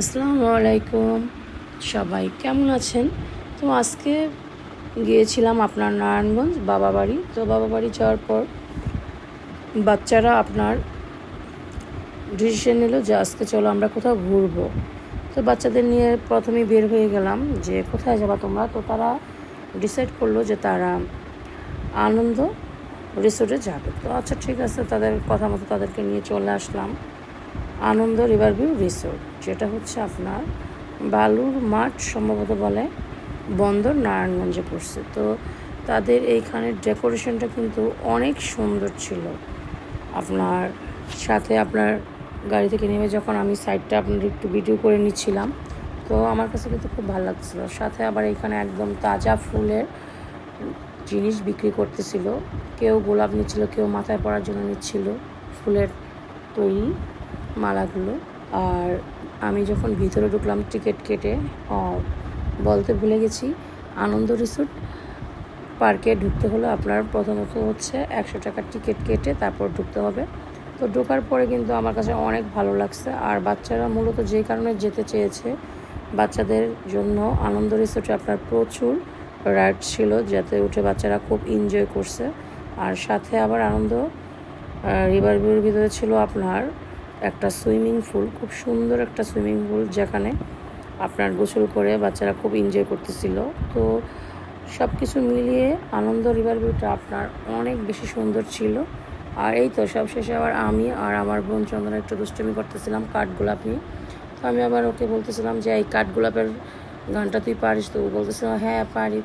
আসসালামু আলাইকুম, সবাই কেমন আছেন? তো আজকে গিয়েছিলাম আপনার নারায়ণগঞ্জ বাবা বাড়ি। তো বাবা বাড়ি যাওয়ার পর বাচ্চারা আপনার ডিসিশন নিল যে আজকে চলো আমরা কোথাও ঘুরবো। তো বাচ্চাদের নিয়ে প্রথমেই বের হয়ে গেলাম যে কোথায় যাবা তোমরা। তো তারা ডিসাইড করলো যে তারা আনন্দ রিসোর্টে যাবে। তো আচ্ছা ঠিক আছে, তাদের কথা মতো তাদেরকে নিয়ে চলে আসলাম আনন্দ রিভারভিউ রিসোর্ট, যেটা হচ্ছে আপনার বালুর মাঠ সম্ভবত বলে, বন্দর নারায়ণগঞ্জে পড়ছে। তো তাদের এইখানের ডেকোরেশনটা কিন্তু অনেক সুন্দর ছিল। আপনার সাথে আপনার গাড়ি থেকে নেমে যখন আমি সাইডটা আপনার একটু ভিডিও করে নিচ্ছিলাম, তো আমার কাছে কিন্তু খুব ভালো লাগছিলো। সাথে আবার এখানে একদম তাজা ফুলের জিনিস বিক্রি করতেছিল। কেউ গোলাপ নিচ্ছিল, কেউ মাথায় পরার জন্য নিচ্ছিল ফুলের তৈরি মালাগুলো। আর আমি যখন ভিতরে ঢুকলাম টিকিট কেটে, বলতে ভুলে গেছি, আনন্দ রিসোর্ট পার্কে ঢুকতে হলো আপনার প্রথমত হচ্ছে 100 টাকার টিকিট কেটে তারপর ঢুকতে হবে। তো ঢোকার পরে কিন্তু আমার কাছে অনেক ভালো লাগছে। আর বাচ্চারা মূলত যে কারণে যেতে চেয়েছে, বাচ্চাদের জন্য আনন্দ রিসোর্টে আপনার প্রচুর রাইড ছিল, যাতে উঠে বাচ্চারা খুব এনজয় করছে। আর সাথে আবার আনন্দ রিভারভিউর ভিতরে ছিল আপনার একটা সুইমিং পুল, খুব সুন্দর একটা সুইমিং পুল, যেখানে আপনার গোসল করে বাচ্চারা খুব এনজয় করতেছিল। তো সব কিছু মিলিয়ে আনন্দ রিভারভিউটা আপনার অনেক বেশি সুন্দর ছিল। আর এই তো সবশেষে আবার আমি আর আমার বোন চন্দনা একটু দুষ্টুমি করতেছিলাম কাঠগোলাপ নিয়ে। তো আমি আবার ওকে বলতেছিলাম যে এই কাঠগোলাপের গানটা তুই পারিস? তো ও বলতেছিল হ্যাঁ পারি।